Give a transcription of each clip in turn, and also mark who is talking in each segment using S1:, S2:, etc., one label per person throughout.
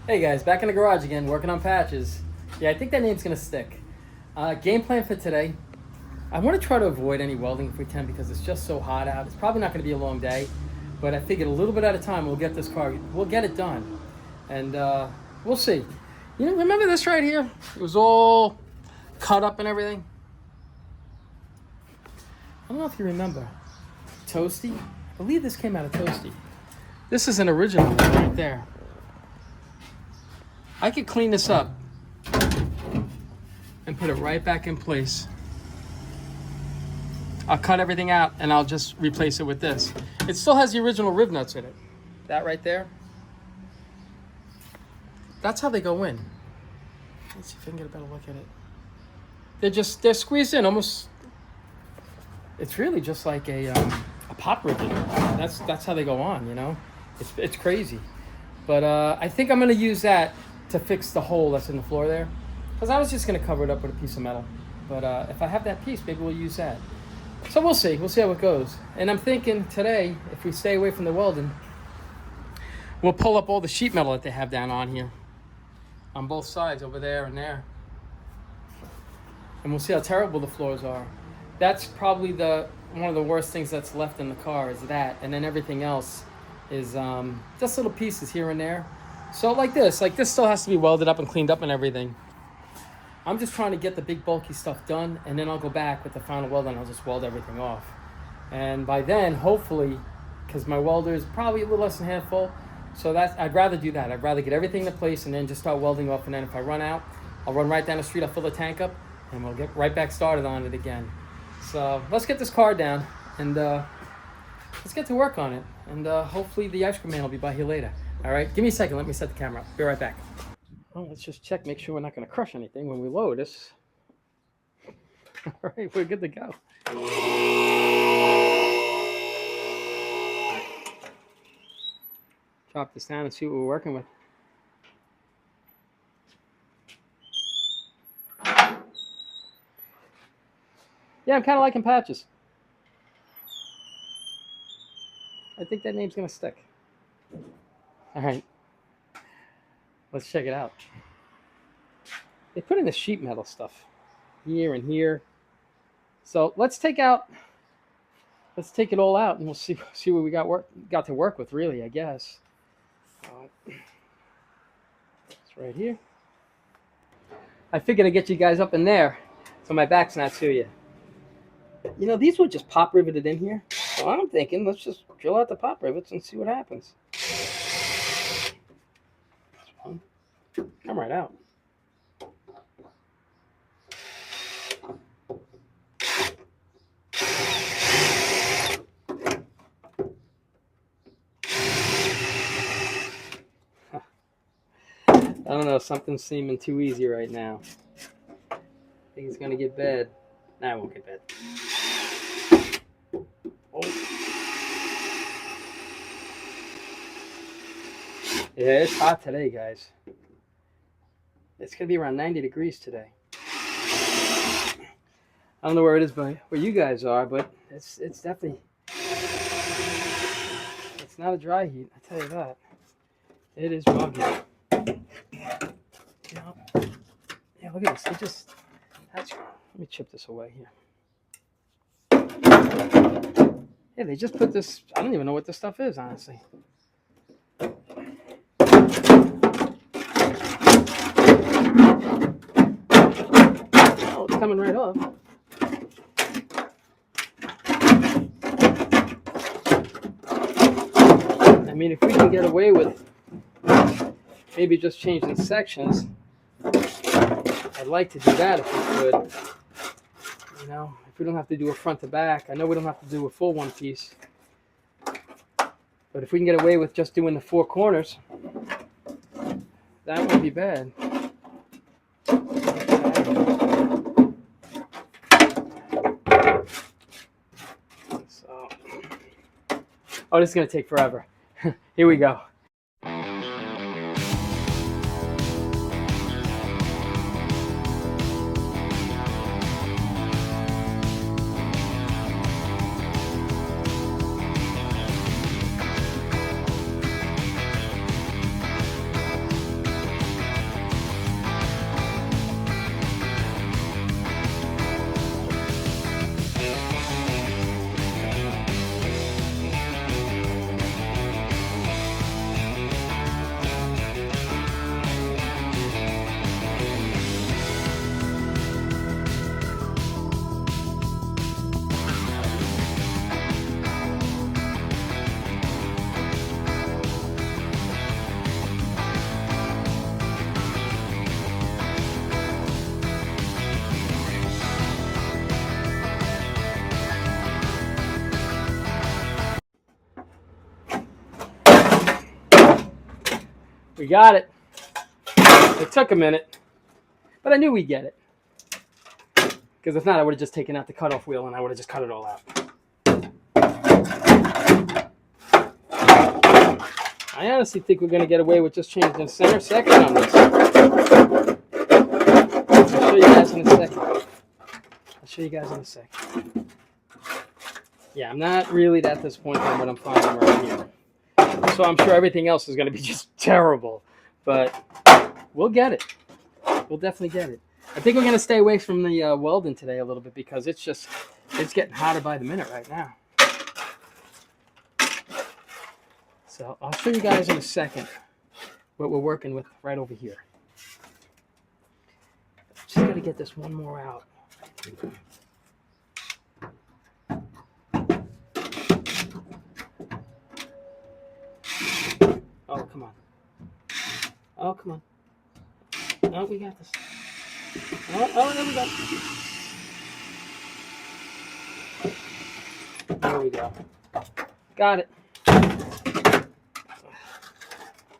S1: Hey guys, back in the garage again, working on patches. Yeah, I think that name's gonna stick. Game plan for today. I want to try to avoid any welding if we can because it's just so hot out. It's probably not gonna be a long day, but I figured a little bit at a time we'll get this car, we'll get it done, and we'll see. You know, remember this right here? It was all cut up and everything. I don't know if you remember. Toasty? I believe this came out of Toasty. This is an original one right there. I could clean this up and put it right back in place. I'll cut everything out and I'll just replace it with this. It still has the original rib nuts in it. That right there. That's how they go in. Let's see if I can get a better look at it. They're squeezed in almost. It's really just like a pop rivet. That's how they go on, you know? It's crazy. But I think I'm gonna use that to fix the hole that's in the floor there. Because I was just gonna cover it up with a piece of metal. But if I have that piece, maybe we'll use that. So we'll see how it goes. And I'm thinking today, if we stay away from the welding, we'll pull up all the sheet metal that they have down on here. On both sides, over there and there. And we'll see how terrible the floors are. That's probably one of the worst things that's left in the car is that. And then everything else is just little pieces here and there. So like this still has to be welded up and cleaned up and everything. I'm just trying to get the big bulky stuff done, and then I'll go back with the final weld and I'll just weld everything off. And by then, hopefully, because my welder is probably a little less than half full, so I'd rather do that. I'd rather get everything in place and then just start welding off, and then if I run out, I'll run right down the street, I'll fill the tank up, and we'll get right back started on it again. So let's get this car down, and let's get to work on it. And hopefully the ice cream man will be by here later. All right, give me a second. Let me set the camera up. Be right back. Well, let's just check, make sure we're not going to crush anything when we load this. All right, we're good to go. Drop this down and see what we're working with. Yeah, I'm kind of liking patches. I think that name's going to stick. All right, let's check it out. They put in the sheet metal stuff here and here. So let's take it all out, and we'll see what we got to work with, really, I guess. It's right here. I figured I'd get you guys up in there so my back's not to you. You know, these were just pop riveted in here. So I'm thinking, let's just drill out the pop rivets and see what happens. Come right out. I don't know, something's seeming too easy right now. I think it's gonna get bad. Nah, it won't get bad. Oh. Yeah, it's hot today, guys. It's going to be around 90 degrees today. I don't know where it is where you guys are, but it's definitely, it's not a dry heat, I tell you that. It is rugged. You know, yeah, look at this. Let me chip this away here. Yeah, they just put this, I don't even know what this stuff is, honestly. Coming right off. I mean, if we can get away with maybe just changing sections, I'd like to do that if we could. You know, if we don't have to do a front to back. I know we don't have to do a full one piece. But if we can get away with just doing the four corners, that wouldn't be bad. Oh, this is going to take forever. Here we go. We got it. It took a minute, but I knew we'd get it. Because if not, I would have just taken out the cutoff wheel and I would have just cut it all out. I honestly think we're going to get away with just changing center section on this. I'll show you guys in a second. Yeah, I'm not really that disappointed in what I'm finding right here. So I'm sure everything else is going to be just terrible. But we'll get it. We'll definitely get it. I think we're going to stay away from the welding today a little bit because it's getting hotter by the minute right now. So I'll show you guys in a second what we're working with right over here. Just got to get this one more out. Oh, come on. Oh, come on. Oh, we got this. Oh, there we go. There we go. Got it.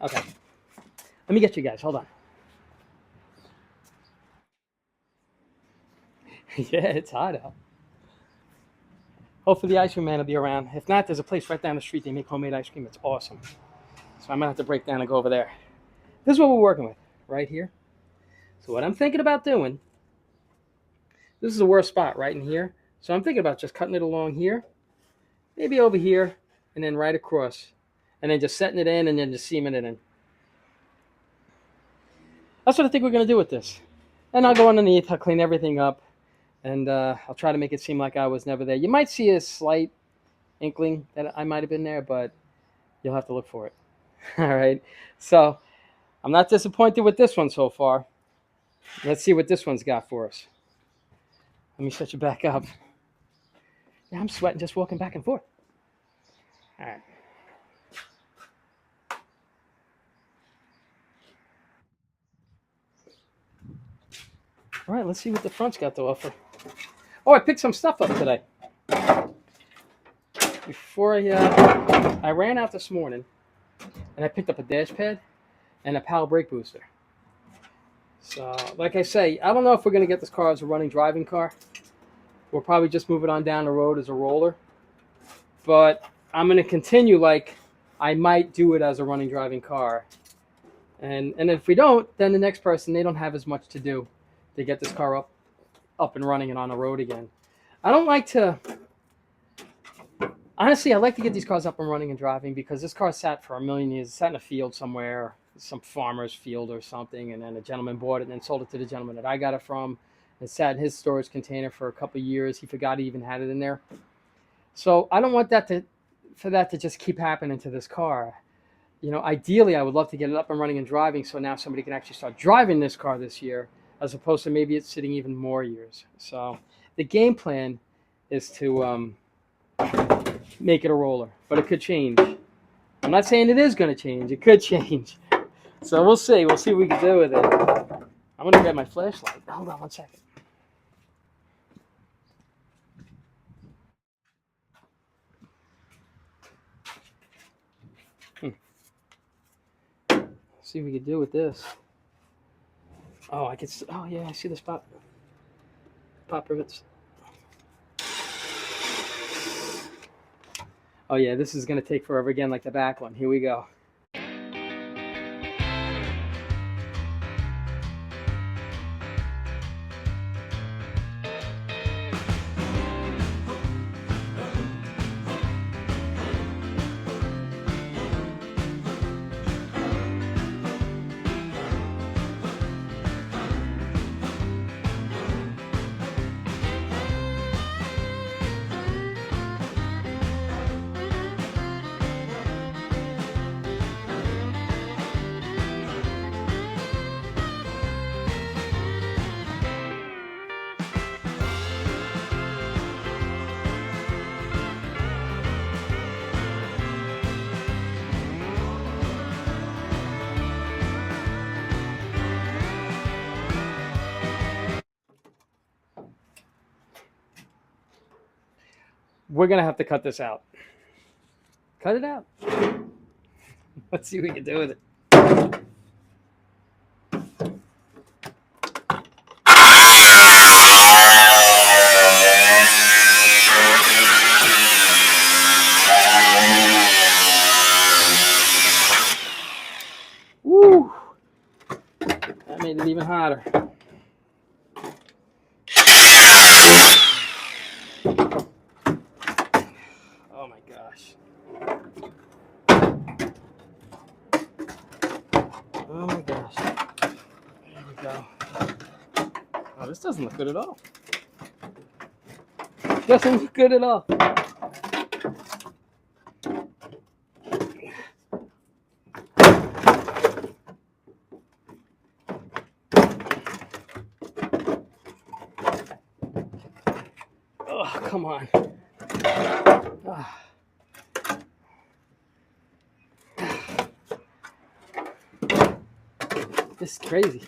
S1: Okay. Let me get you guys. Hold on. Yeah, it's hot out. Hopefully the ice cream man will be around. If not, there's a place right down the street. They make homemade ice cream. It's awesome. So I might have to break down and go over there. This is what we're working with right here. So what I'm thinking about doing, this is the worst spot right in here. So I'm thinking about just cutting it along here, maybe over here, and then right across. And then just setting it in and then just seaming it in. That's what I think we're going to do with this. And I'll go underneath, I'll clean everything up, and I'll try to make it seem like I was never there. You might see a slight inkling that I might have been there, but you'll have to look for it. All right. So I'm not disappointed with this one so far. Let's see what this one's got for us. Let me set you back up. Yeah, I'm sweating just walking back and forth. All right. All right, let's see what the front's got to offer. Oh, I picked some stuff up today. Before I ran out this morning, and I picked up a dash pad and a power brake booster. So, like I say, I don't know if we're going to get this car as a running driving car. We'll probably just move it on down the road as a roller. But I'm going to continue like I might do it as a running driving car. And if we don't, then the next person, they don't have as much to do to get this car up and running and on the road again. I don't like to... Honestly, I like to get these cars up and running and driving because this car sat for a million years. It sat in a field somewhere, some farmer's field or something, and then a gentleman bought it and then sold it to the gentleman that I got it from. It sat in his storage container for a couple of years. He forgot he even had it in there. So I don't want that to just keep happening to this car. You know, ideally, I would love to get it up and running and driving so now somebody can actually start driving this car this year, as opposed to maybe it's sitting even more years. So the game plan is to make it a roller, but it could change. I'm not saying it is going to change. It could change. So we'll see. We'll see what we can do with it. I'm going to grab my flashlight. Hold on one second. See what we can do with this. Oh, I can. Oh yeah, I see the spot. Pop rivets. Oh yeah, this is gonna take forever again, like the back one. Here we go. We're gonna have to cut this out. Cut it out. Let's see what we can do with it. made it even hotter. Oh my gosh. Oh my gosh. There we go. Oh, this doesn't look good at all. Doesn't look good at all. Oh, come on. Oh. This is crazy.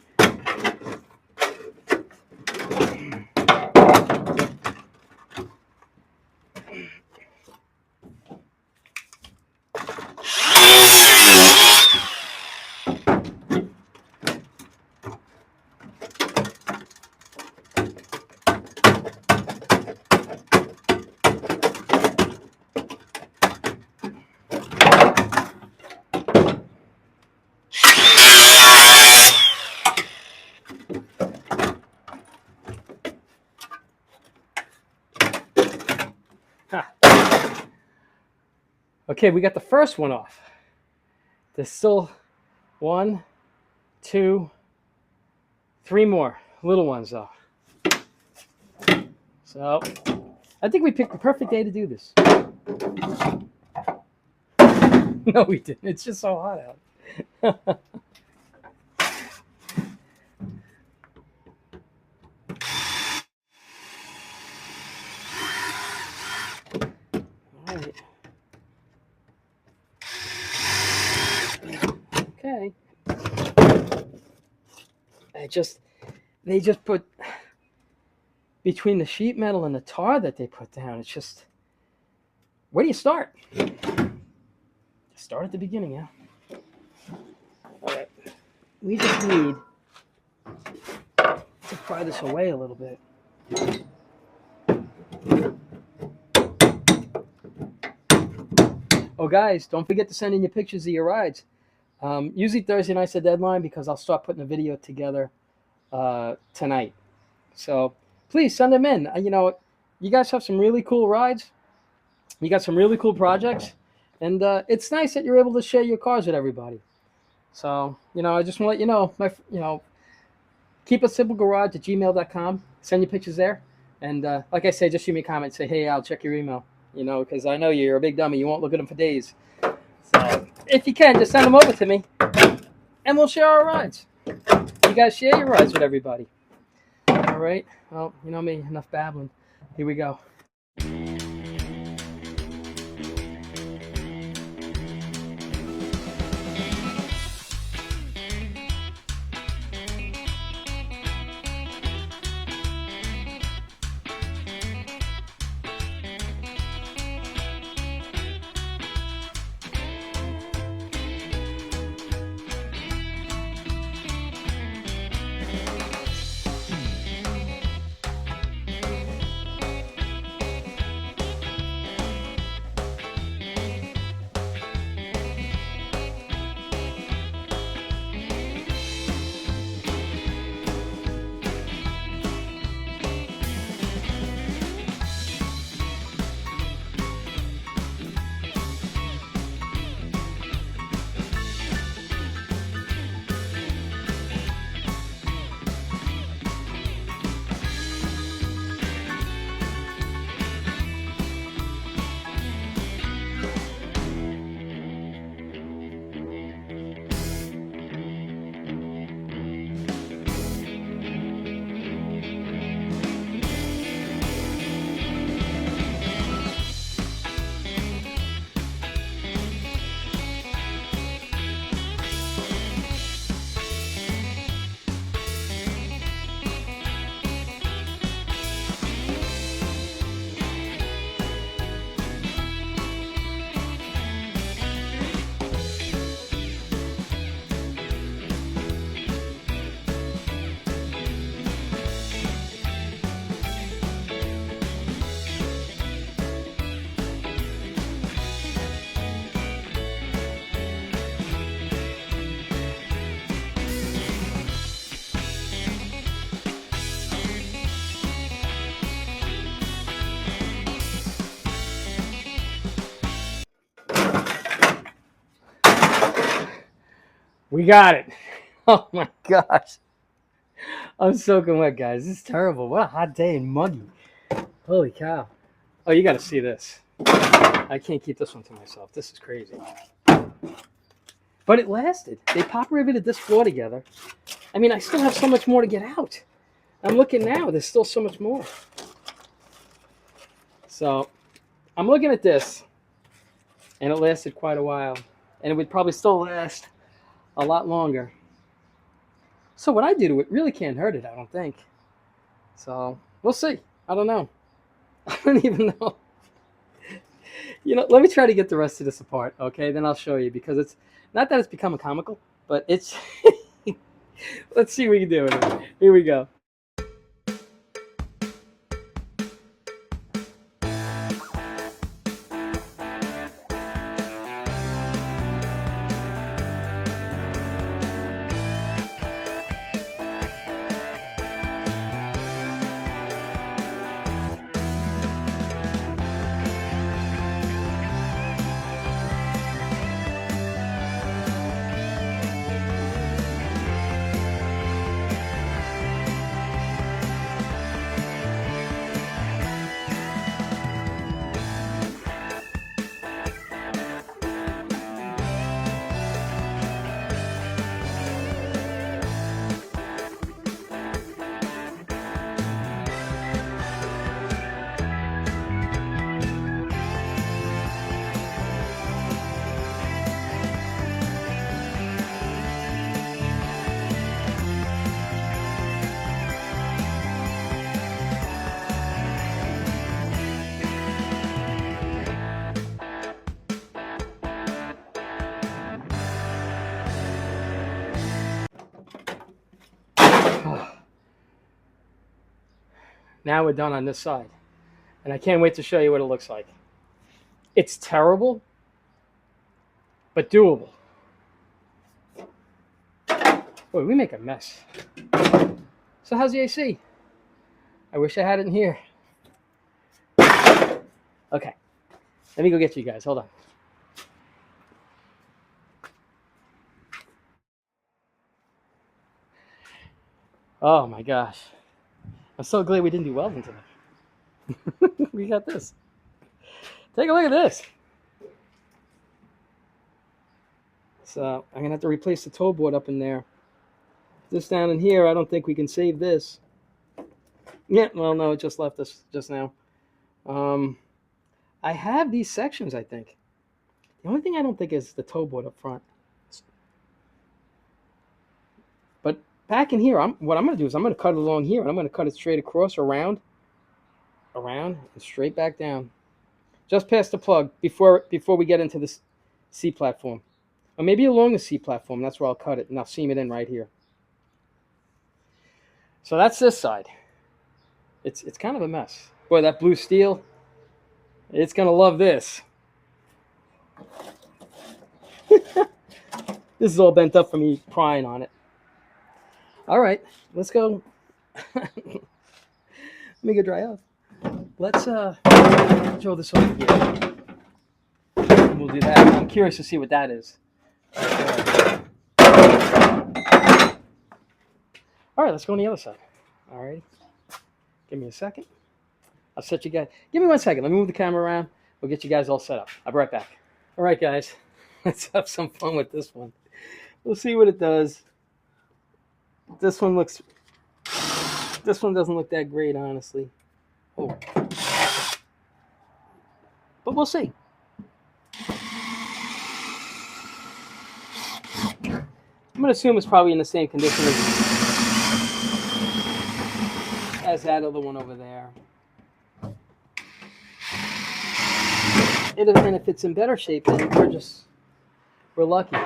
S1: Okay, we got the first one off. There's still 1, 2, 3 more little ones though. So I think we picked the perfect day to do this. No, we didn't. It's just so hot out. All right. Okay. They just put between the sheet metal and the tar that they put down. It's just, where do you start? Start at the beginning, yeah. All right. We just need to pry this away a little bit. Oh, guys, don't forget to send in your pictures of your rides. Usually Thursday night's the deadline because I'll start putting a video together tonight. So please send them in. You guys have some really cool rides. You got some really cool projects. And it's nice that you're able to share your cars with everybody. So, I just want to let you know, keepasimplegarage@gmail.com. Send your pictures there. And like I say, just shoot me a comment. Say, hey, I'll check your email. Because I know you're a big dummy. You won't look at them for days. So if you can, just send them over to me. And we'll share our rides. You guys share your rides with everybody. All right. Well, you know me, enough babbling. Here we go. We got it. Oh my gosh. I'm soaking wet, guys. This is terrible. What a hot day and muggy. Holy cow. Oh, you got to see this. I can't keep this one to myself. This is crazy. But it lasted. They pop riveted this floor together. I mean, I still have so much more to get out. I'm looking now. There's still so much more. So I'm looking at this, and it lasted quite a while. And it would probably still last a lot longer. So what I do to it really can't hurt it, I don't think. So we'll see. I don't know. I don't even know. You know, let me try to get the rest of this apart, okay? Then I'll show you, because it's not that it's become a comical, but it's... Let's see what we can do with it. Here we go. Now we're done on this side. And I can't wait to show you what it looks like. It's terrible, but doable. Boy, we make a mess. So how's the AC? I wish I had it in here. Okay. Let me go get you guys. Hold on. Oh my gosh. I'm so glad we didn't do welding today. We got this. Take a look at this. So I'm gonna have to replace the toe board up in there. This down in here, I don't think we can save this. Yeah, well, no, it just left us just now. I have these sections, I think. The only thing I don't think is the toe board up front. But back in here, what I'm going to do is I'm going to cut it along here, and I'm going to cut it straight across, around, and straight back down. Just past the plug before we get into this C platform. Or maybe along the C platform. That's where I'll cut it, and I'll seam it in right here. So that's this side. It's kind of a mess. Boy, that blue steel, it's going to love this. This is all bent up from me prying on it. All right, let's go. Let me go dry off. Let's throw this over here. We'll do that. I'm curious to see what that is. All right, let's go on the other side. All right. Give me a second. I'll set you guys. Give me 1 second. Let me move the camera around. We'll get you guys all set up. I'll be right back. All right, guys. Let's have some fun with this one. We'll see what it does. This one doesn't look that great, honestly. Oh. But we'll see. I'm going to assume it's probably in the same condition as that other one over there. And if it's in better shape, then we're lucky.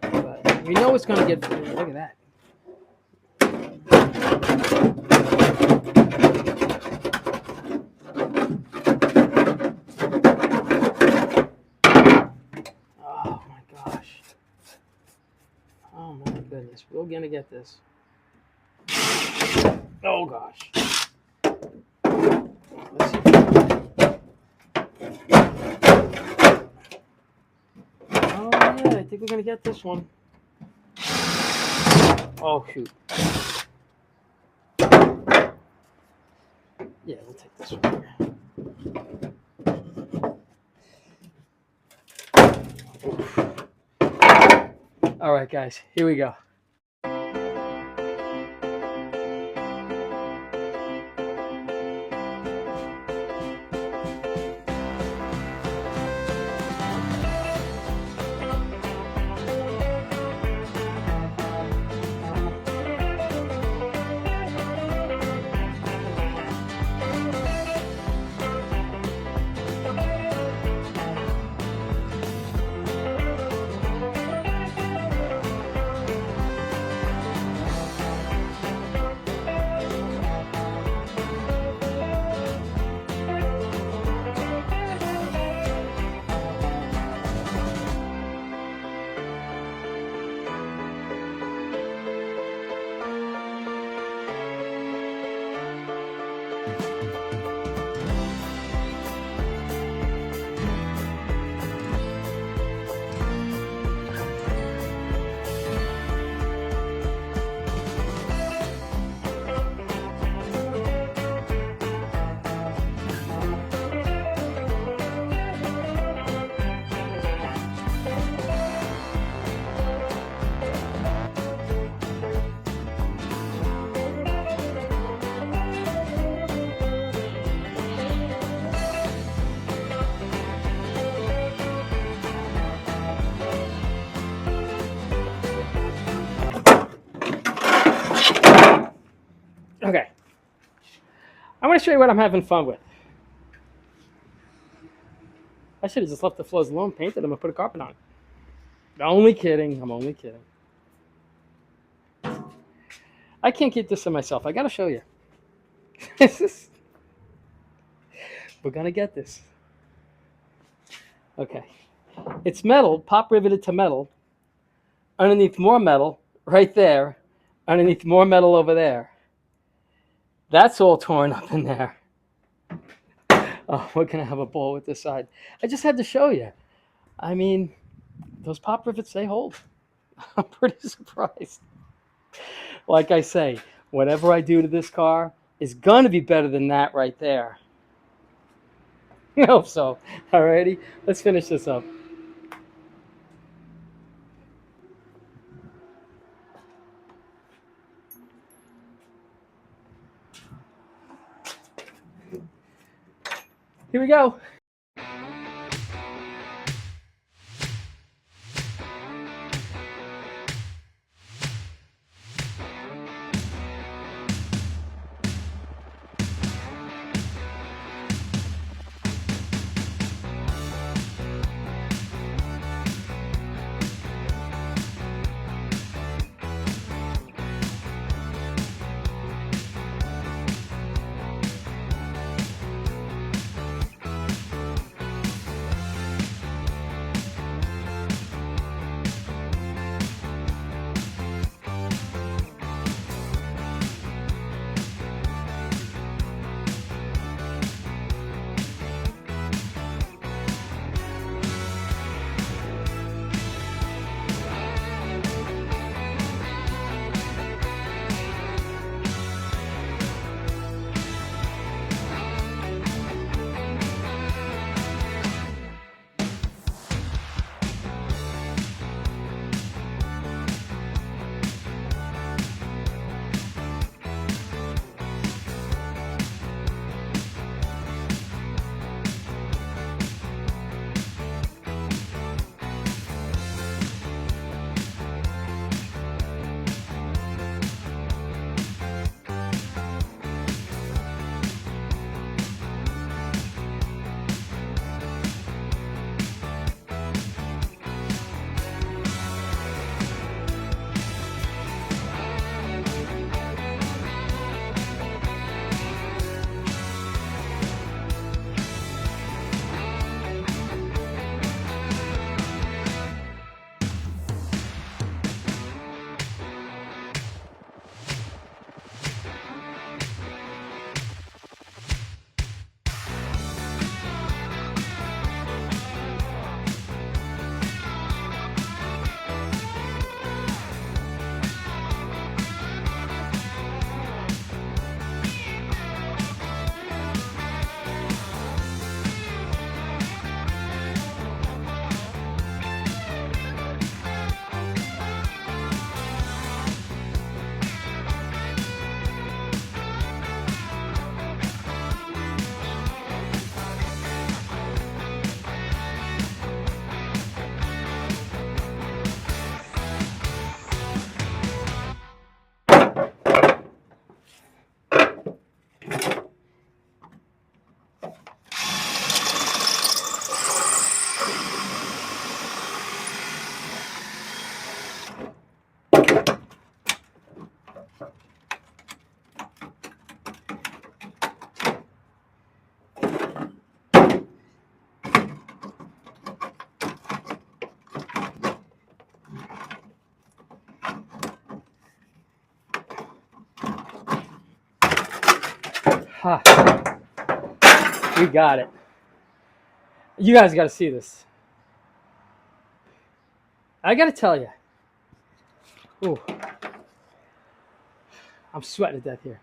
S1: But we know it's going to get through. Look at that. Oh my gosh. Oh my goodness. We're going to get this. Oh gosh. Let's see. Oh yeah, I think think we're gonna get this one. Oh shoot. Yeah, we'll take this one here. All right, guys, here we go. Okay. I want to show you what I'm having fun with. I should have just left the floors alone, painted them, and put a carpet on. I'm only kidding. I'm only kidding. I can't keep this to myself. I got to show you. We're going to get this. Okay. It's metal, pop riveted to metal. Underneath more metal, right there. Underneath more metal over there. That's all torn up in there. Oh, we're going to have a ball with this side. I just had to show you. I mean, those pop rivets, they hold. I'm pretty surprised. Like I say, whatever I do to this car is going to be better than that right there. I hope so. Alrighty, let's finish this up. Here we go. Ha. We got it. You guys got to see this. I got to tell you. Ooh. I'm sweating to death here.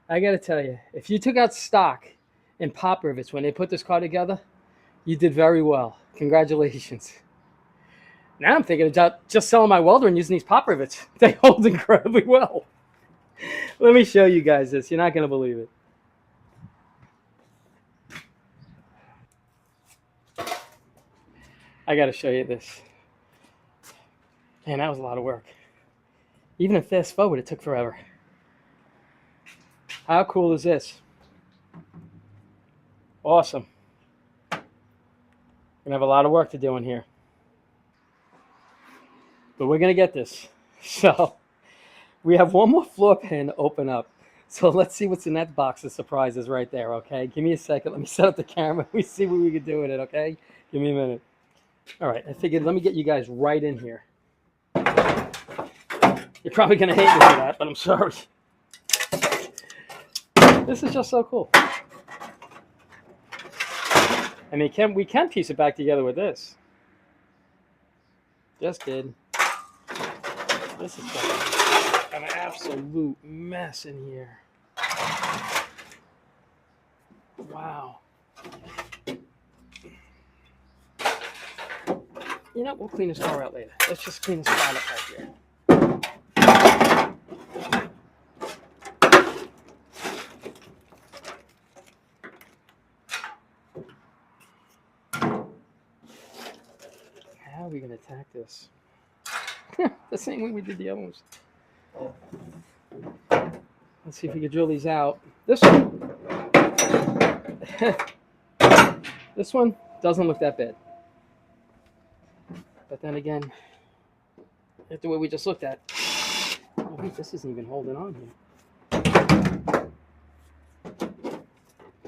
S1: I got to tell you, if you took out stock in pop rivets when they put this car together, you did very well. Congratulations. Now I'm thinking about just selling my welder and using these pop rivets. They hold incredibly well. Let me show you guys this. You're not going to believe it. I got to show you this. Man, that was a lot of work. Even in fast forward, it took forever. How cool is this? Awesome. We're going to have a lot of work to do in here. But we're going to get this. So we have one more floor pan to open up. So let's see what's in that box of surprises right there, okay? Give me a second. Let me set up the camera. We see what we can do with it, okay? Give me a minute. All right, I figured let me get you guys right in here. You're probably going to hate me for that, but I'm sorry. This is just so cool. I mean, we can piece it back together with this. Just did. This is an absolute mess in here. Wow. You know, we'll clean this car out later. Let's just clean this spot up right here. How are we going to attack this? The same way we did the other ones. Let's see if we can drill these out. This one, this one doesn't look that bad. But then again, the way we just looked at, oh wait, this isn't even holding on here.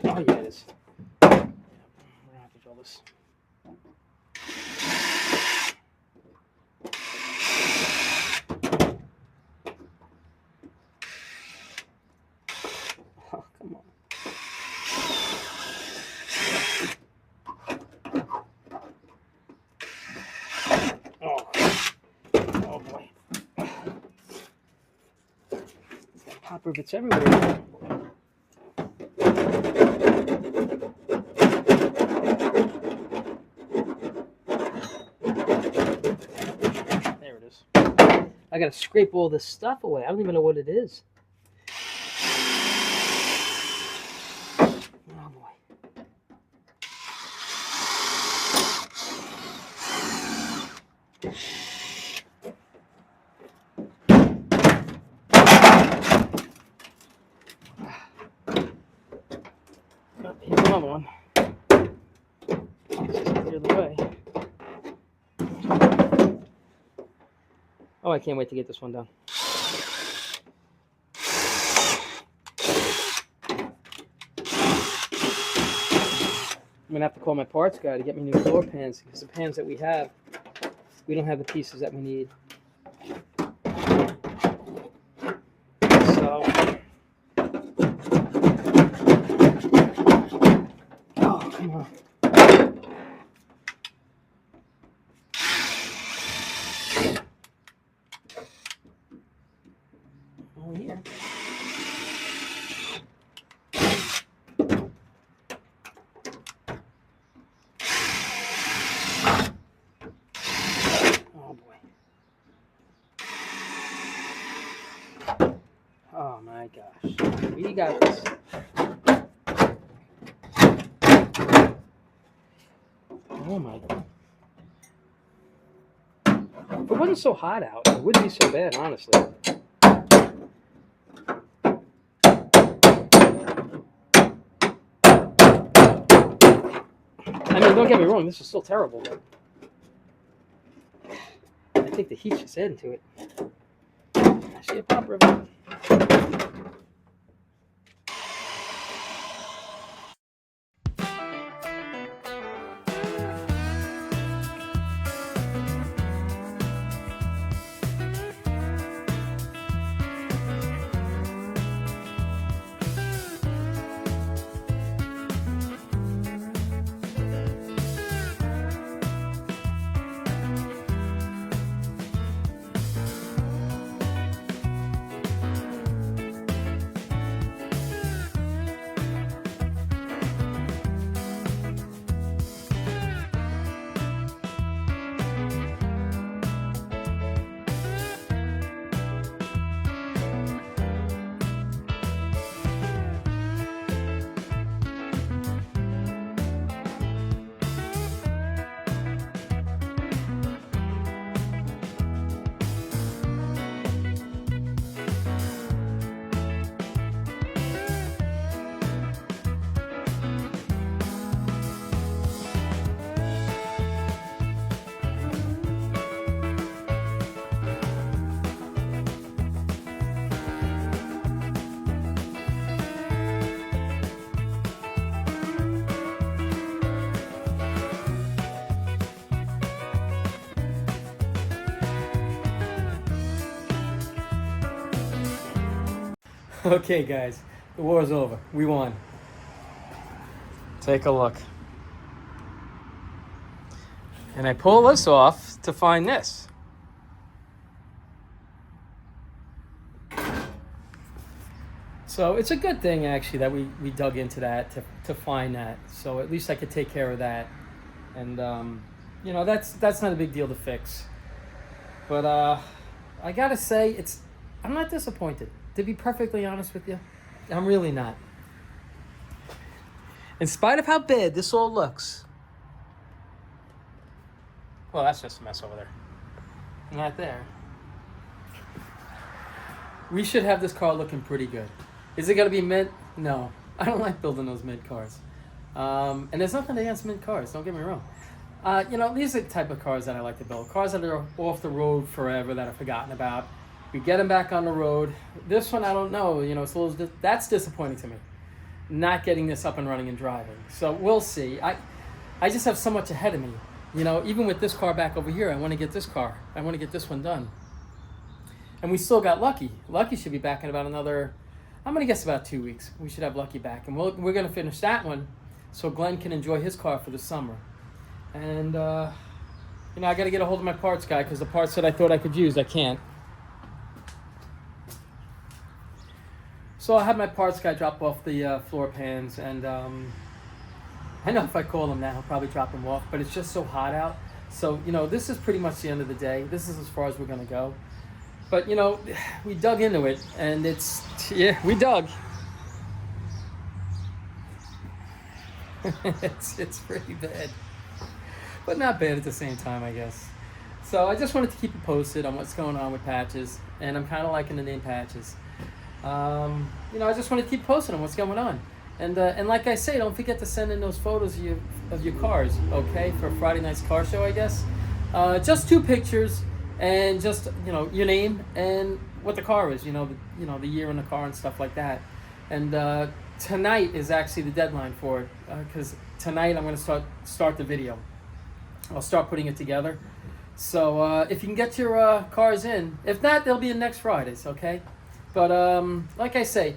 S1: Oh yeah, it is. We're gonna have to drill this. Oh, come on. Oh boy. Pop rivets everywhere. There it is. I gotta scrape all this stuff away. I don't even know what it is. Oh boy. Here's another one. Just the other way. Oh, I can't wait to get this one done. I'm gonna have to call my parts guy to get me new floor pans because the pans that we have, we don't have the pieces that we need. So, oh, come on. Oh, here. Oh boy. Oh my gosh. We got this. Oh my God. If it wasn't so hot out, it wouldn't be so bad, honestly. I mean, don't get me wrong, this is still terrible, but I think the heat's just adding to it. I see a pop rivet. Okay, guys, the war's over. We won. Take a look. And I pull this off to find this. So it's a good thing, actually, that we dug into that to find that. So at least I could take care of that. And, you know, that's not a big deal to fix. But I got to say, I'm not disappointed. To be perfectly honest with you, I'm really not. In spite of how bad this all looks. Well, that's just a mess over there. Not there. We should have this car looking pretty good. Is it going to be mint? No. I don't like building those mint cars. And there's nothing against mint cars, don't get me wrong. You know, these are the type of cars that I like to build. Cars that are off the road forever, that are forgotten about. We get them back on the road. This one, I don't know. You know, it's a little. That's disappointing to me. Not getting this up and running and driving. So we'll see. I just have so much ahead of me. You know, even with this car back over here, I want to get this car. I want to get this one done. And we still got Lucky. Lucky should be back in about another, I'm going to guess about 2 weeks. We should have Lucky back. And we're going to finish that one so Glenn can enjoy his car for the summer. And, you know, I got to get a hold of my parts guy because the parts that I thought I could use, I can't. So I'll have my parts guy drop off the floor pans. And I know if I call him now, he'll probably drop them off. But it's just so hot out. So, you know, this is pretty much the end of the day. This is as far as we're going to go. But, you know, we dug into it, and we dug. it's pretty bad. But not bad at the same time, I guess. So I just wanted to keep you posted on what's going on with Patches, and I'm kind of liking the name Patches. You know, I just wanted to keep posted on what's going on. And like I say, don't forget to send in those photos of your cars, okay, for Friday night's car show, I guess. Just 2 pictures. And just, you know, your name and what the car is, the year in the car and stuff like that. And tonight is actually the deadline for it, because tonight I'm going to start the video. I'll start putting it together. So if you can get your cars in, if not, they'll be in next Fridays, okay? But like I say,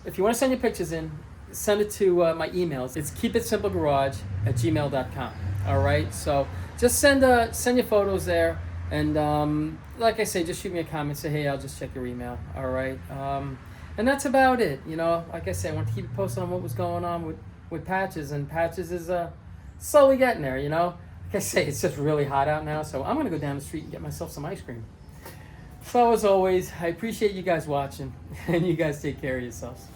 S1: if you want to send your pictures in, send it to my emails. It's keepitsimplegarage@gmail.com. All right, so just send your photos there. And like I say, just shoot me a comment. Say, hey, I'll just check your email. All right. And that's about it. You know, like I say, I want to keep you posted on what was going on with Patches. And Patches is slowly getting there, you know. Like I say, it's just really hot out now. So I'm going to go down the street and get myself some ice cream. So as always, I appreciate you guys watching. And you guys take care of yourselves.